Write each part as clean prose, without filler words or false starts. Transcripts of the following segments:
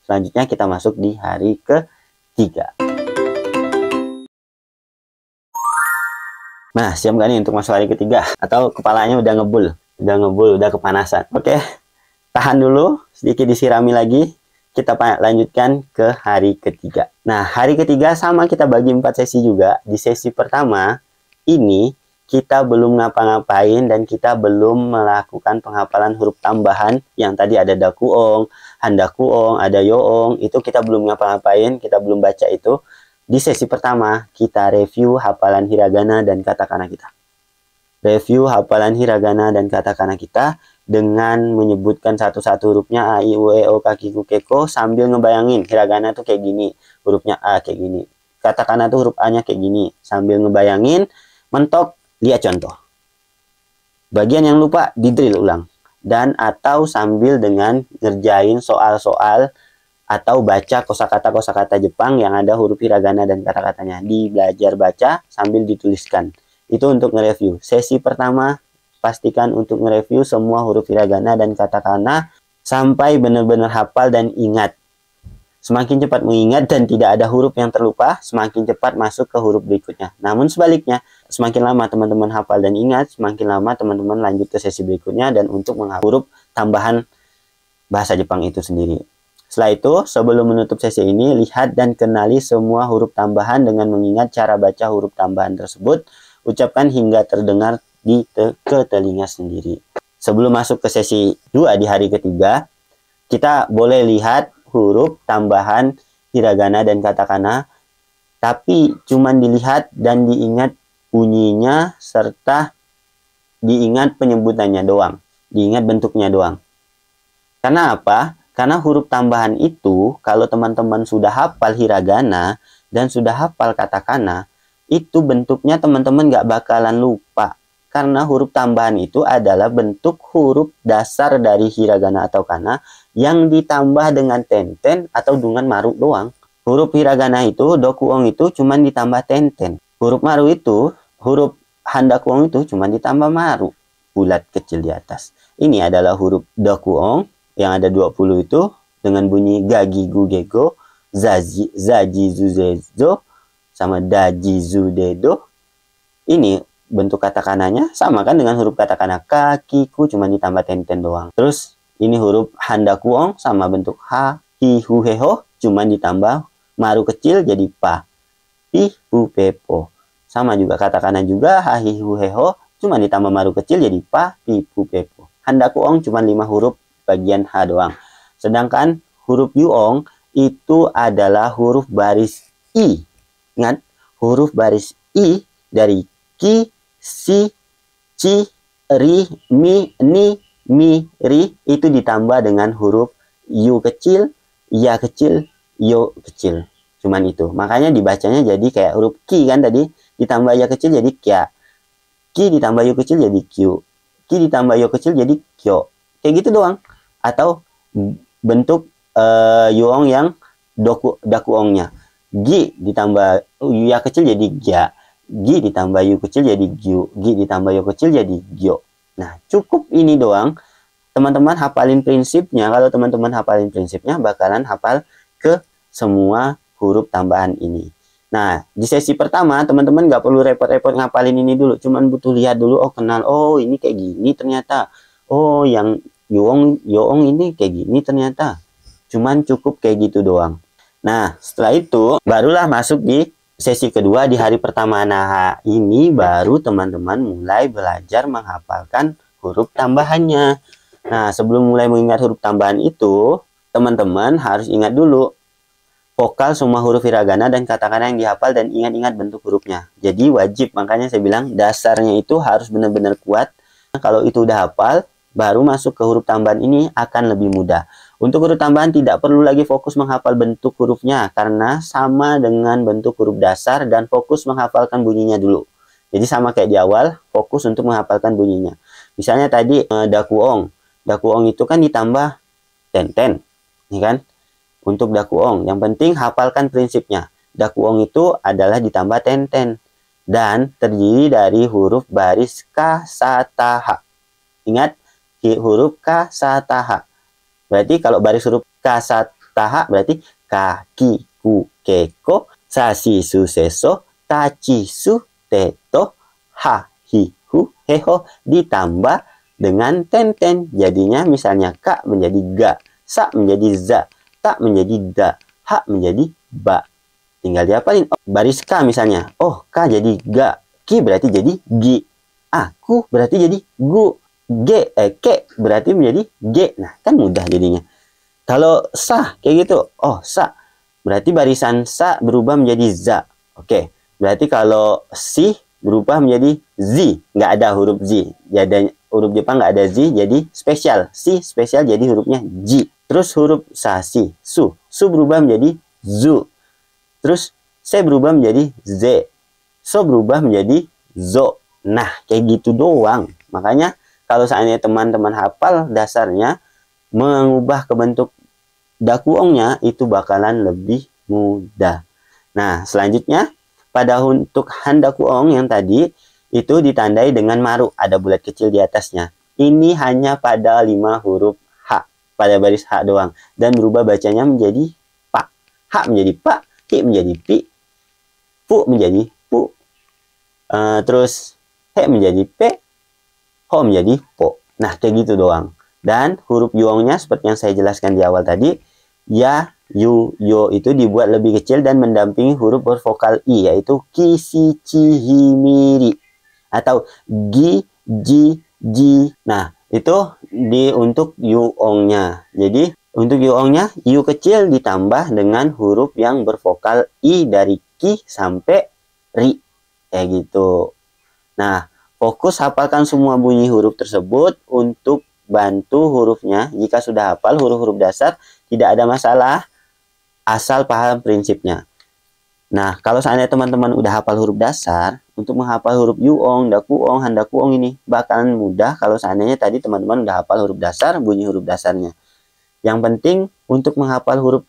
Selanjutnya kita masuk di hari ketiga. Nah, siap gak nih untuk masuk hari ketiga? Atau kepalanya udah ngebul, udah kepanasan? Oke, tahan dulu, sedikit disirami lagi. Kita lanjutkan ke hari ketiga. Nah, hari ketiga sama kita bagi 4 sesi juga. Di sesi pertama, ini kita belum ngapa-ngapain dan kita belum melakukan penghafalan huruf tambahan. Yang tadi ada dakuong, handakuong, ada yoong. Itu kita belum ngapa-ngapain, kita belum baca itu. Di sesi pertama, kita review hafalan hiragana dan katakana kita. Review hafalan hiragana dan katakana kita dengan menyebutkan satu-satu hurufnya A, I, U, E, O, K, K, Ku, Ke, Ko sambil ngebayangin hiragana tuh kayak gini, hurufnya A kayak gini. Katakana tuh huruf A-nya kayak gini. Sambil ngebayangin, mentok, lihat contoh. Bagian yang lupa, di-drill ulang. Dan atau sambil dengan ngerjain soal-soal atau baca kosakata-kosakata Jepang yang ada huruf hiragana dan kata-katanya. Di belajar baca sambil dituliskan. Itu untuk nge-review. Sesi pertama, pastikan untuk nge-review semua huruf hiragana dan katakana sampai benar-benar hafal dan ingat. Semakin cepat mengingat dan tidak ada huruf yang terlupa, semakin cepat masuk ke huruf berikutnya. Namun sebaliknya, semakin lama teman-teman hafal dan ingat, semakin lama teman-teman lanjut ke sesi berikutnya dan untuk menghafal huruf tambahan bahasa Jepang itu sendiri. Setelah itu, sebelum menutup sesi ini, lihat dan kenali semua huruf tambahan dengan mengingat cara baca huruf tambahan tersebut. Ucapkan hingga terdengar ke telinga sendiri. Sebelum masuk ke sesi 2 di hari ketiga, kita boleh lihat huruf tambahan hiragana dan katakana, tapi cuman dilihat dan diingat bunyinya serta diingat penyebutannya doang. Diingat bentuknya doang. Karena apa? Karena huruf tambahan itu, kalau teman-teman sudah hafal hiragana dan sudah hafal katakana, itu bentuknya teman-teman gak bakalan lupa. Karena huruf tambahan itu adalah bentuk huruf dasar dari hiragana atau kana yang ditambah dengan tenten atau dengan maru doang. Huruf hiragana itu, dokuong itu cuma ditambah tenten. Huruf maru itu, huruf handakuong itu cuma ditambah maru. Bulat kecil di atas. Ini adalah huruf dokuong yang ada 20 itu dengan bunyi gagi gu gego, zaji zuzezo, sama daji zudedo. Ini bentuk katakananya sama kan dengan huruf katakana kakiku cuma ditambah tenten doang. Terus ini huruf handakuong sama bentuk ha, hi, hu, he, ho cuma ditambah maru kecil jadi pa, pi, pu, pe, po. Sama juga katakana juga ha, hi, hu, he, ho cuma ditambah maru kecil jadi pa, pi, pu, pe, po. Handakuong cuma 5 huruf bagian H doang. Sedangkan huruf yuong itu adalah huruf baris I. Ingat, huruf baris I dari ki, si, ci, ri, mi, ni, mi, ri itu ditambah dengan huruf yu kecil, ya kecil, yo kecil. Cuman itu. Makanya dibacanya jadi kayak huruf ki kan tadi, ditambah ya kecil jadi kya. Ki ditambah yu kecil jadi kyu. Ki ditambah yo kecil jadi kyo. Kayak gitu doang. Atau bentuk yuong yang dakuongnya. Gi ditambah ya kecil jadi gya. Gi ditambah yu kecil jadi gyu. Gi ditambah yu kecil jadi gyo. Nah, cukup ini doang. Teman-teman hafalin prinsipnya. Kalau teman-teman hafalin prinsipnya, bakalan hafal ke semua huruf tambahan ini. Nah, di sesi pertama, teman-teman nggak perlu repot-repot ngapalin ini dulu. Cuman butuh lihat dulu, oh kenal, oh ini kayak gini ternyata. Oh, yang yoong ini kayak gini ternyata. Cuman cukup kayak gitu doang. Nah, setelah itu barulah masuk di sesi kedua di hari pertama. Nah, ini baru teman-teman mulai belajar menghafalkan huruf tambahannya. Nah, sebelum mulai mengingat huruf tambahan itu, teman-teman harus ingat dulu vokal semua huruf hiragana dan katakana yang dihafal dan ingat-ingat bentuk hurufnya. Jadi wajib, makanya saya bilang dasarnya itu harus benar-benar kuat. Nah, kalau itu udah hafal, baru masuk ke huruf tambahan ini akan lebih mudah. Untuk huruf tambahan tidak perlu lagi fokus menghafal bentuk hurufnya karena sama dengan bentuk huruf dasar dan fokus menghafalkan bunyinya dulu. Jadi sama kayak di awal, fokus untuk menghafalkan bunyinya. Misalnya tadi dakuong. Dakuong itu kan ditambah tenten, ya kan? Untuk dakuong, yang penting hafalkan prinsipnya. Dakuong itu adalah ditambah tenten dan terdiri dari huruf baris kasataha. Ingat, huruf kasataha. Berarti kalau baris huruf taha berarti ka, ki, ku, ke, ko, sa, si, su, se, so, ta, ci, su, te, to, ha, hi, hu, he, ho, ditambah dengan tenten. Jadinya misalnya ka menjadi ga, sa menjadi za, ta menjadi da, ha menjadi ba. Tinggal diapalin. Oh, baris ka misalnya. Oh, ka jadi ga, ki berarti jadi gi, aku berarti jadi gu, ke berarti menjadi g. Nah, kan mudah jadinya. Kalau sa kayak gitu, oh sa berarti barisan sa berubah menjadi za. Oke, berarti kalau si berubah menjadi z, nggak ada huruf z. Jadi huruf Jepang nggak ada z, jadi spesial. Si spesial jadi hurufnya j. Terus huruf sa, si, su berubah menjadi zu. Terus se berubah menjadi z, so berubah menjadi zo. Nah, kayak gitu doang. Makanya kalau seandainya teman-teman hafal dasarnya, mengubah ke bentuk dakuongnya itu bakalan lebih mudah. Nah, selanjutnya pada untuk handakuong yang tadi itu ditandai dengan maru, ada bulat kecil di atasnya. Ini hanya pada 5 huruf H, pada baris H doang, dan berubah bacanya menjadi pa. H menjadi pa, hi menjadi pi, pu menjadi pu, terus he menjadi pe, ho menjadi po. Nah, kayak gitu doang. Dan huruf yuongnya seperti yang saya jelaskan di awal tadi, ya, yu, yo itu dibuat lebih kecil dan mendampingi huruf bervokal i, yaitu ki, si, ci, hi, miri, atau gi, ji, ji. Nah, itu untuk yuongnya. Jadi untuk yuongnya, yu kecil ditambah dengan huruf yang bervokal i dari ki sampai ri, kayak gitu. Nah, fokus hafalkan semua bunyi huruf tersebut untuk bantu hurufnya. Jika sudah hafal huruf-huruf dasar, tidak ada masalah, asal paham prinsipnya. Nah, kalau seandainya teman-teman udah hafal huruf dasar, untuk menghafal huruf yuong, dakuong, handakuong ini bakalan mudah kalau seandainya tadi teman-teman udah hafal huruf dasar, bunyi huruf dasarnya. Yang penting untuk menghafal huruf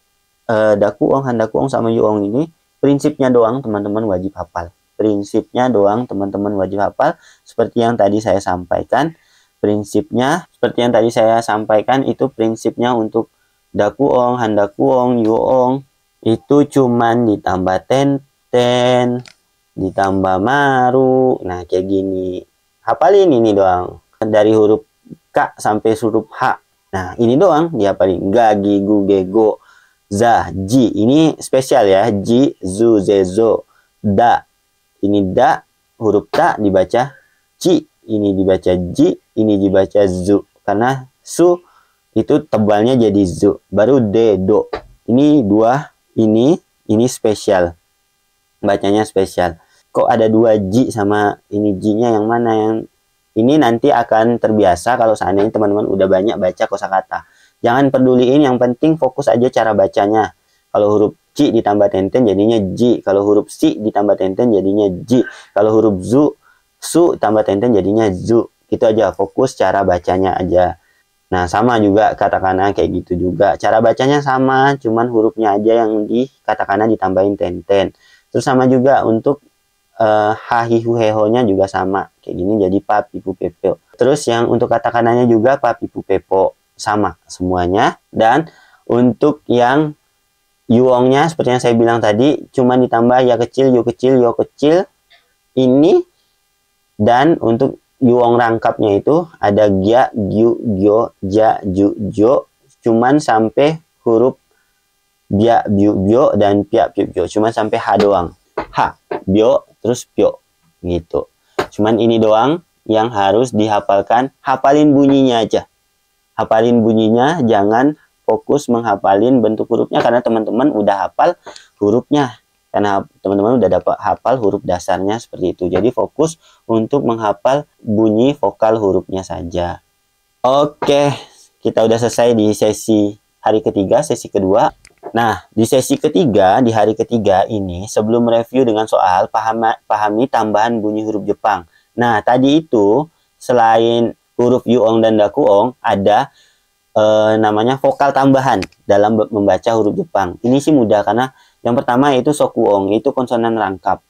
dakuong, handakuong, sama yuong ini, prinsipnya doang teman-teman wajib hafal. Prinsipnya doang teman-teman wajib hafal. Seperti yang tadi saya sampaikan, prinsipnya seperti yang tadi saya sampaikan itu prinsipnya untuk dakuong, handakuong, yuong itu cuman ditambah tenten, ditambah maru. Nah, kayak gini. Hafalin ini doang. Dari huruf K sampai huruf H. Nah, ini doang dihafalin. Ga, gi, gu, ge, go, za, ji. Ini spesial ya. Ji, zu, ze, zo, da. Ini da, huruf ta dibaca ci. Ini dibaca ji, ini dibaca zu. Karena su itu tebalnya jadi zu. Baru de, do. Ini dua, ini spesial. Bacanya spesial. Kok ada 2 ji sama ini ji-nya yang mana? Yang ini nanti akan terbiasa kalau seandainya teman-teman udah banyak baca kosakata. Jangan peduliin, yang penting fokus aja cara bacanya. Kalau huruf ci ditambah tenten jadinya ji. Kalau huruf si ditambah tenten jadinya ji. Kalau huruf su tambah tenten jadinya zu. Itu aja, fokus cara bacanya aja. Nah, sama juga katakana kayak gitu juga. Cara bacanya sama, cuman hurufnya aja yang di katakana ditambahin tenten. Terus sama juga untuk hahihu heho-nya juga sama. Kayak gini jadi pa, pipu, pepo. Terus yang untuk katakananya juga pa, pipu, pepo. Sama semuanya. Dan untuk yang yuongnya seperti yang saya bilang tadi, cuman ditambah ya kecil, yo kecil, yo kecil. Ini. Dan untuk yuong rangkapnya itu ada gya, gyu, gyo, ja, ju, jo. Cuman sampai huruf bia, biu, bio, dan pia, piu, bio. Cuman sampai h doang. H, bio, terus pio. Gitu. Cuman ini doang yang harus dihafalkan. Hafalin bunyinya aja. Hafalin bunyinya, jangan fokus menghafalin bentuk hurufnya. Karena teman-teman udah hafal hurufnya. Karena teman-teman udah dapat hafal huruf dasarnya seperti itu. Jadi fokus untuk menghafal bunyi vokal hurufnya saja. Oke, kita udah selesai di sesi hari ketiga, sesi kedua. Nah, di sesi ketiga, di hari ketiga ini, sebelum review dengan soal, pahami tambahan bunyi huruf Jepang. Nah, tadi itu, selain huruf yuong dan dakuong, ada namanya vokal tambahan dalam membaca huruf Jepang. Ini sih mudah, karena yang pertama itu sokuong, itu konsonan rangkap.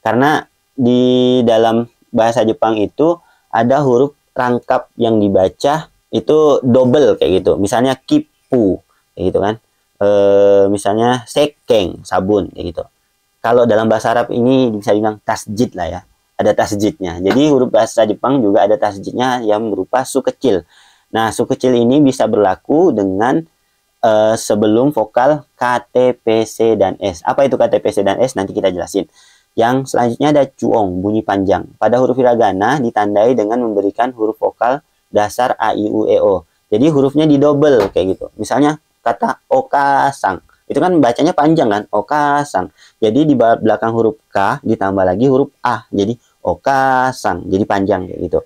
Karena di dalam bahasa Jepang itu ada huruf rangkap yang dibaca itu double kayak gitu. Misalnya kipu, kayak gitu kan. misalnya sekeng, sabun kayak gitu. Kalau dalam bahasa Arab ini bisa dibilang tasjid lah ya. Ada tasjidnya. Jadi huruf bahasa Jepang juga ada tasjidnya yang berupa su kecil. Nah, su kecil ini bisa berlaku dengan sebelum vokal K, T, P, C, dan S. Apa itu K, T, P, C, dan S? Nanti kita jelasin. Yang selanjutnya ada cuong, bunyi panjang. Pada huruf hiragana ditandai dengan memberikan huruf vokal dasar A, I, U, E, O. Jadi hurufnya didouble kayak gitu. Misalnya kata okasang. Itu kan bacanya panjang kan? Okasang. Jadi di belakang huruf K ditambah lagi huruf A. Jadi okasang. Jadi panjang kayak gitu.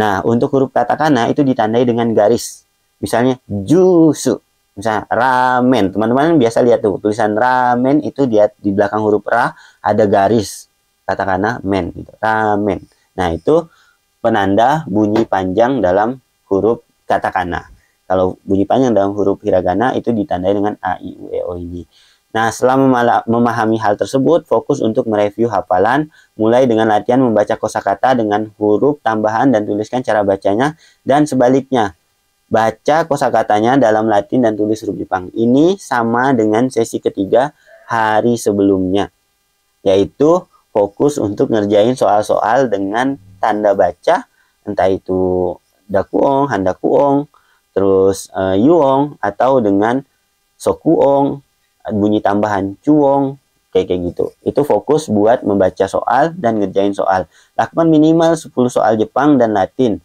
Nah, untuk huruf katakana itu ditandai dengan garis. Misalnya jusu. Misalnya ramen. Teman-teman biasa lihat tuh tulisan ramen itu di belakang huruf ra ada garis katakana men gitu. Ramen. Nah, itu penanda bunyi panjang dalam huruf katakana. Kalau bunyi panjang dalam huruf hiragana itu ditandai dengan A, I, U, E, O ini. Nah, setelah memahami hal tersebut, fokus untuk mereview hafalan, mulai dengan latihan membaca kosakata dengan huruf tambahan dan tuliskan cara bacanya, dan sebaliknya. Baca kosakatanya dalam Latin dan tulis huruf Jepang. Ini sama dengan sesi ketiga hari sebelumnya, yaitu fokus untuk ngerjain soal-soal dengan tanda baca, entah itu dakuong, handakuong, terus yuong, atau dengan sokuong, bunyi tambahan cuong, kayak gitu. Itu fokus buat membaca soal dan ngerjain soal. Lakukan minimal 10 soal Jepang dan Latin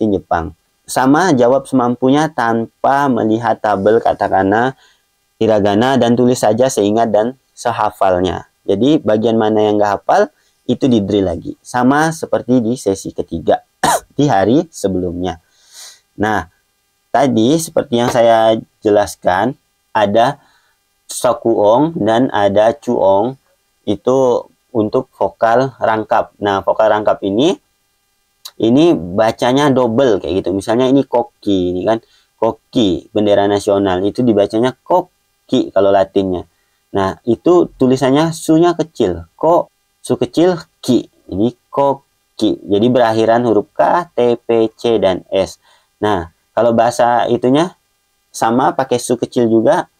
Jepang. Sama, jawab semampunya tanpa melihat tabel katakana, hiragana, dan tulis saja seingat dan sehafalnya. Jadi bagian mana yang nggak hafal itu di drill lagi. Sama seperti di sesi ketiga di hari sebelumnya. Nah, tadi seperti yang saya jelaskan, ada sokuong dan ada cuong itu untuk vokal rangkap. Nah, vokal rangkap ini bacanya double kayak gitu. Misalnya ini koki, ini kan koki, bendera nasional, itu dibacanya koki kalau Latinnya. Nah, itu tulisannya su-nya kecil, ko, su kecil, ki. Jadi koki. Jadi berakhiran huruf K, T, P, C, dan S. Nah, kalau bahasa itunya sama pakai su kecil juga,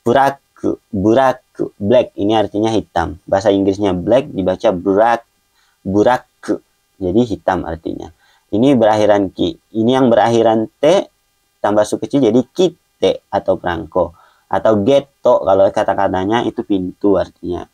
buraku, buraku, black, ini artinya hitam. Bahasa Inggrisnya black dibaca buraku, jadi hitam artinya. Ini berakhiran ki. Ini yang berakhiran T tambah su kecil jadi kite atau perangko. Atau geto kalau kata-katanya itu pintu artinya.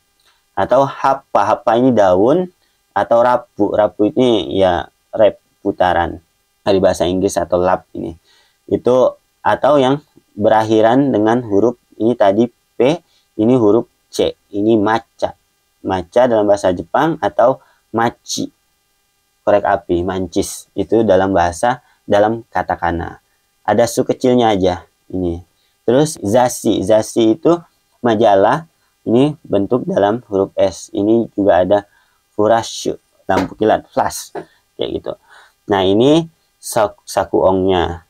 Atau hapa ini daun. Atau rapu ini ya rep, putaran dari bahasa Inggris, atau lap ini. Itu atau yang berakhiran dengan huruf ini tadi P, ini huruf C, ini maca. Maca dalam bahasa Jepang atau machi, korek api, mancis, itu dalam katakana. Ada su kecilnya aja ini. Terus zasi itu majalah, ini bentuk dalam huruf S. Ini juga ada furashu, lampu kilat, flash kayak gitu. Nah, ini sakuongnya.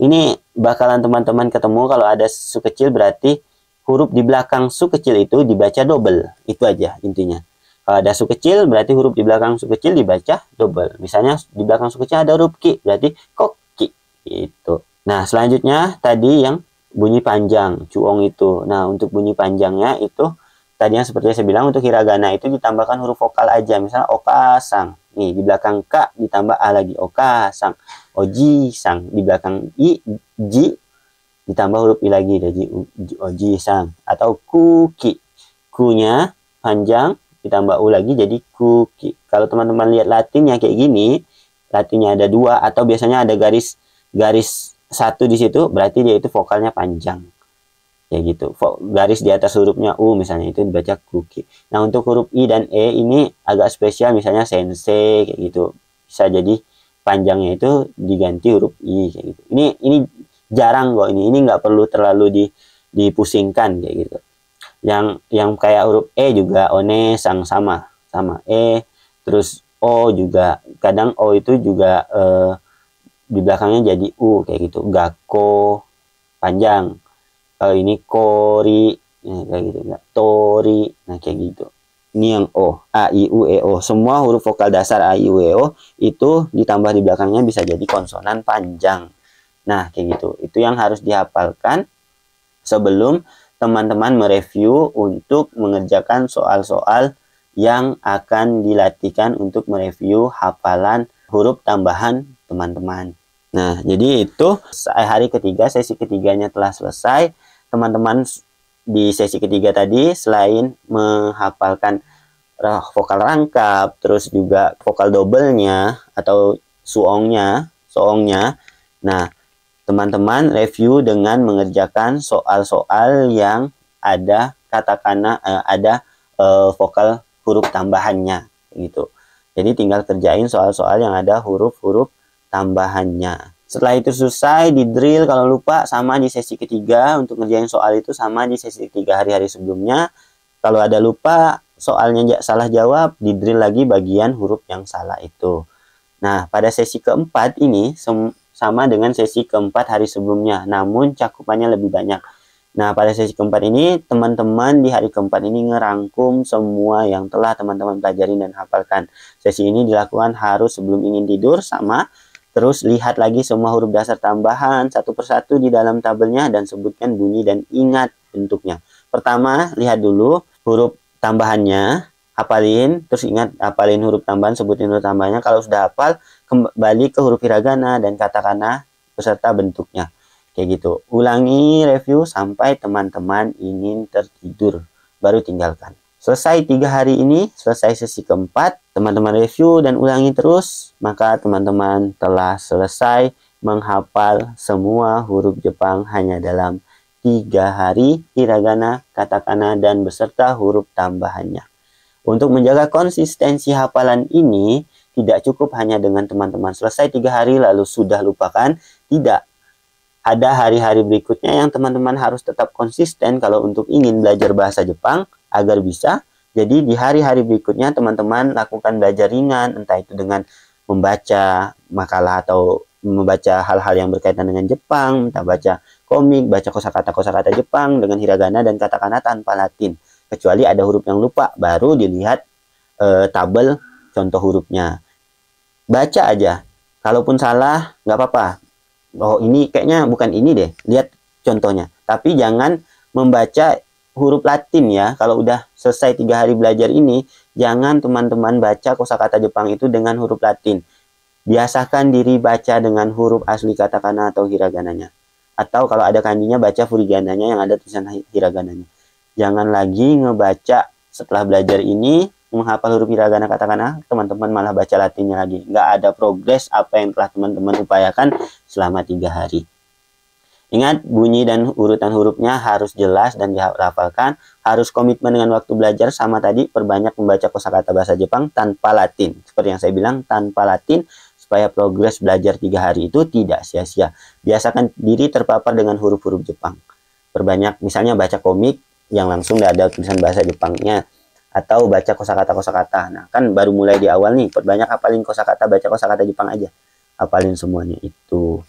Ini bakalan teman-teman ketemu kalau ada su kecil, berarti huruf di belakang su kecil itu dibaca double. Itu aja intinya. Kalau ada su kecil, berarti huruf di belakang su kecil dibaca double. Misalnya di belakang su kecil ada huruf ki, berarti koki. Itu. Nah, selanjutnya tadi yang bunyi panjang, cuong itu. Nah, untuk bunyi panjangnya itu tadi yang seperti saya bilang, untuk hiragana itu ditambahkan huruf vokal aja. Misalnya okasang. Nih, di belakang K ditambah A lagi, okasang. Oji-sang. Di belakang I, Ji, ditambah huruf I lagi, jadi oji-sang. Atau kuki. Ku-nya panjang, ditambah U lagi, jadi kuki. Kalau teman-teman lihat Latinnya kayak gini, Latinnya ada 2, atau biasanya ada garis 1 di situ, berarti dia itu vokalnya panjang. Kayak gitu. Garis di atas hurufnya U misalnya, itu dibaca kuki. Nah, untuk huruf I dan E ini agak spesial, misalnya sensei kayak gitu. Bisa jadi panjangnya itu diganti huruf I kayak gitu. Ini jarang kok ini. Ini nggak perlu terlalu dipusingkan kayak gitu. Yang kayak huruf E juga one sang sama E, terus O juga kadang O itu juga di belakangnya jadi U kayak gitu. Gakko panjang. Kalau ini kori, ya, kayak gitu, tori, nah kayak gitu. Ini yang O, A, I, U, E, O. Semua huruf vokal dasar A, I, U, E, O itu ditambah di belakangnya bisa jadi konsonan panjang. Nah, kayak gitu. Itu yang harus dihafalkan sebelum teman-teman mereview untuk mengerjakan soal-soal yang akan dilatihkan untuk mereview hafalan huruf tambahan teman-teman. Nah, jadi itu hari ketiga, sesi ketiganya telah selesai. Teman-teman di sesi ketiga tadi selain menghafalkan vokal rangkap, terus juga vokal double-nya atau soongnya. Nah, teman-teman review dengan mengerjakan soal-soal yang ada katakana ada vokal huruf tambahannya gitu. Jadi tinggal kerjain soal-soal yang ada huruf-huruf tambahannya. Setelah itu selesai di drill, kalau lupa sama di sesi ketiga untuk ngerjain soal itu sama di sesi ketiga hari-hari sebelumnya. Kalau ada lupa soalnya salah jawab, di drill lagi bagian huruf yang salah itu. Nah, pada sesi keempat ini sama dengan sesi keempat hari sebelumnya, namun cakupannya lebih banyak. Nah, pada sesi keempat ini, teman-teman di hari keempat ini ngerangkum semua yang telah teman-teman pelajari dan hafalkan. Sesi ini dilakukan harus sebelum ingin tidur sama. Terus lihat lagi semua huruf dasar tambahan satu persatu di dalam tabelnya dan sebutkan bunyi dan ingat bentuknya. Pertama, lihat dulu huruf tambahannya, hafalin, terus ingat hafalin huruf tambahan, sebutin huruf tambahannya. Kalau sudah hafal, kembali ke huruf hiragana dan katakana beserta bentuknya. Kayak gitu. Ulangi review sampai teman-teman ingin tertidur. Baru tinggalkan. Selesai 3 hari ini, selesai sesi keempat, teman-teman review dan ulangi terus, maka teman-teman telah selesai menghafal semua huruf Jepang hanya dalam 3 hari, hiragana, katakana, dan beserta huruf tambahannya. Untuk menjaga konsistensi hafalan ini, tidak cukup hanya dengan teman-teman selesai 3 hari lalu sudah lupakan. Tidak. Ada hari-hari berikutnya yang teman-teman harus tetap konsisten kalau untuk ingin belajar bahasa Jepang agar bisa. Jadi di hari-hari berikutnya teman-teman lakukan belajar ringan, entah itu dengan membaca makalah atau membaca hal-hal yang berkaitan dengan Jepang, entah baca komik, baca kosakata-kosakata Jepang dengan hiragana dan katakana tanpa Latin. Kecuali ada huruf yang lupa, baru dilihat tabel contoh hurufnya. Baca aja. Kalaupun salah, nggak apa-apa. Oh, ini kayaknya bukan ini deh. Lihat contohnya. Tapi jangan membaca huruf Latin ya. Kalau udah selesai 3 hari belajar ini, jangan teman-teman baca kosakata Jepang itu dengan huruf Latin. Biasakan diri baca dengan huruf asli katakana atau hiragananya. Atau kalau ada kanjinya, baca furigananya yang ada tulisan hiragananya. Jangan lagi ngebaca setelah belajar ini, menghafal huruf hiragana katakana, teman-teman malah baca Latinnya lagi. Nggak ada progres apa yang telah teman-teman upayakan selama 3 hari. Ingat, bunyi dan urutan hurufnya harus jelas dan dihafalkan. Harus komitmen dengan waktu belajar sama tadi, perbanyak membaca kosakata bahasa Jepang tanpa Latin. Seperti yang saya bilang, tanpa Latin, supaya progres belajar 3 hari itu tidak sia-sia. Biasakan diri terpapar dengan huruf-huruf Jepang. Perbanyak, misalnya baca komik yang langsung ada tulisan bahasa Jepangnya. Atau baca kosakata-kosakata. Nah, kan baru mulai di awal nih, perbanyak hafalin kosakata, baca kosakata Jepang aja. Hafalin semuanya itu.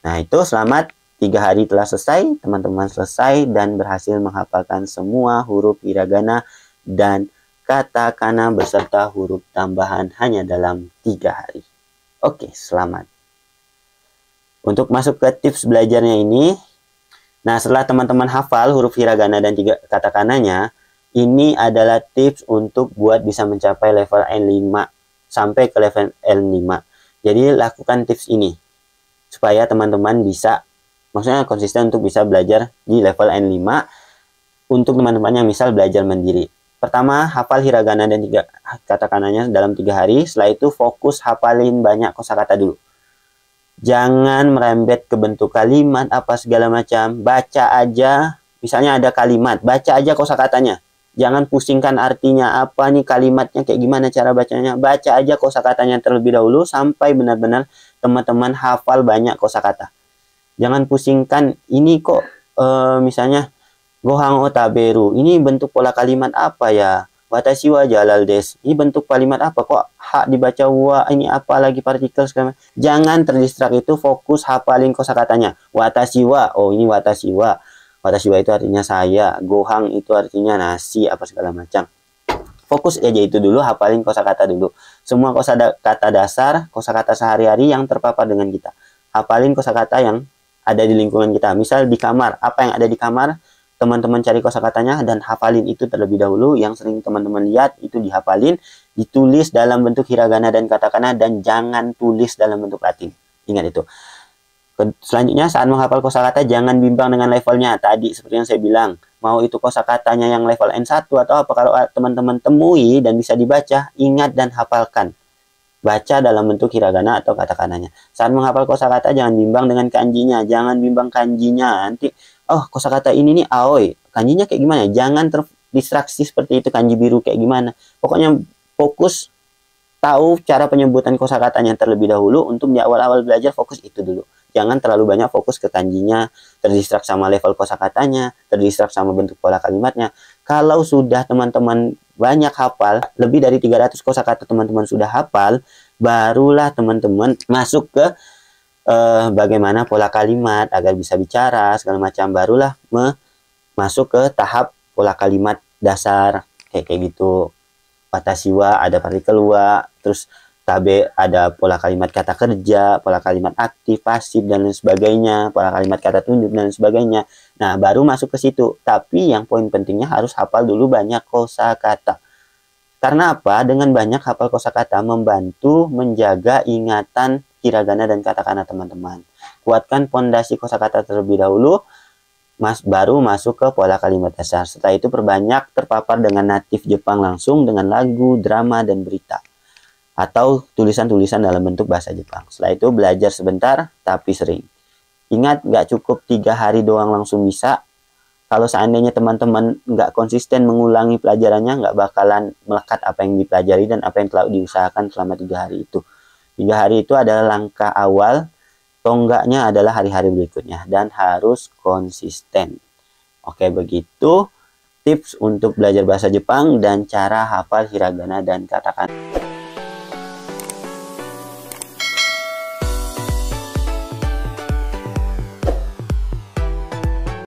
Nah, itu selamat 3 hari telah selesai, teman-teman selesai dan berhasil menghafalkan semua huruf hiragana dan katakana beserta huruf tambahan hanya dalam 3 hari. Oke, selamat. Untuk masuk ke tips belajarnya ini, nah setelah teman-teman hafal huruf hiragana dan 3 katakananya, ini adalah tips untuk buat bisa mencapai level N5 sampai ke level N5. Jadi lakukan tips ini supaya teman-teman bisa, maksudnya konsisten untuk bisa belajar di level N5 untuk teman-teman yang misal belajar mandiri. Pertama, hafal hiragana dan 3 katakananya dalam 3 hari. Setelah itu fokus hafalin banyak kosakata dulu. Jangan merembet ke bentuk kalimat apa segala macam. Baca aja, misalnya ada kalimat, baca aja kosakatanya. Jangan pusingkan artinya apa nih kalimatnya, kayak gimana cara bacanya. Baca aja kosakatanya terlebih dahulu sampai benar-benar teman-teman hafal banyak kosakata. Jangan pusingkan ini kok misalnya gohang o taberu. Ini bentuk pola kalimat apa ya? Watashi wa jalal des. Ini bentuk kalimat apa kok hak dibaca wa, ini apa lagi partikel segala. Jangan terdistrak itu, fokus hafalin kosakatanya. Watashi wa, oh ini watashi wa. Watashi wa itu artinya saya, gohang itu artinya nasi, apa segala macam. Fokus aja itu dulu, hafalin kosakata dulu. Semua kosakata dasar, kosakata sehari-hari yang terpapar dengan kita. Hafalin kosakata yang ada di lingkungan kita. Misal di kamar, apa yang ada di kamar, teman-teman cari kosakatanya dan hafalin itu terlebih dahulu. Yang sering teman-teman lihat itu dihafalin, ditulis dalam bentuk hiragana dan katakana, dan jangan tulis dalam bentuk Latin. Ingat itu. Selanjutnya, saat menghafal kosakata jangan bimbang dengan levelnya. Tadi seperti yang saya bilang, mau itu kosakatanya yang level N1 atau apa, kalau teman-teman temui dan bisa dibaca, ingat dan hafalkan. Baca dalam bentuk hiragana atau katakananya. Saat menghafal kosakata jangan bimbang dengan kanjinya, jangan bimbang kanjinya. Nanti, oh kosakata ini nih aoi, kanjinya kayak gimana? Jangan terdistraksi seperti itu, kanji biru kayak gimana. Pokoknya fokus tahu cara penyebutan kosakatanya terlebih dahulu. Untuk di awal-awal belajar fokus itu dulu. Jangan terlalu banyak fokus ke kanjinya, terdistrak sama level kosakatanya, terdistrak sama bentuk pola kalimatnya. Kalau sudah teman-teman banyak hafal, lebih dari 300 kosakata teman-teman sudah hafal, barulah teman-teman masuk ke bagaimana pola kalimat agar bisa bicara segala macam. Barulah masuk ke tahap pola kalimat dasar kayak gitu. Watashi wa ada partikel wa, terus tabe ada pola kalimat kata kerja, pola kalimat aktif, pasif, dan lain sebagainya, pola kalimat kata tunjuk, dan lain sebagainya. Nah, baru masuk ke situ. Tapi yang poin pentingnya harus hafal dulu banyak kosakata. Karena apa? Dengan banyak hafal kosakata membantu menjaga ingatan hiragana dan katakana teman-teman. Kuatkan pondasi kosakata terlebih dahulu, baru masuk ke pola kalimat dasar. Setelah itu perbanyak terpapar dengan natif Jepang langsung, dengan lagu, drama, dan berita. Atau tulisan-tulisan dalam bentuk bahasa Jepang. Setelah itu belajar sebentar, tapi sering. Ingat, nggak cukup 3 hari doang langsung bisa. Kalau seandainya teman-teman nggak konsisten mengulangi pelajarannya, nggak bakalan melekat apa yang dipelajari dan apa yang telah diusahakan selama 3 hari itu. 3 hari itu adalah langkah awal, tonggaknya adalah hari-hari berikutnya. Dan harus konsisten. Oke, begitu tips untuk belajar bahasa Jepang dan cara hafal hiragana dan katakana.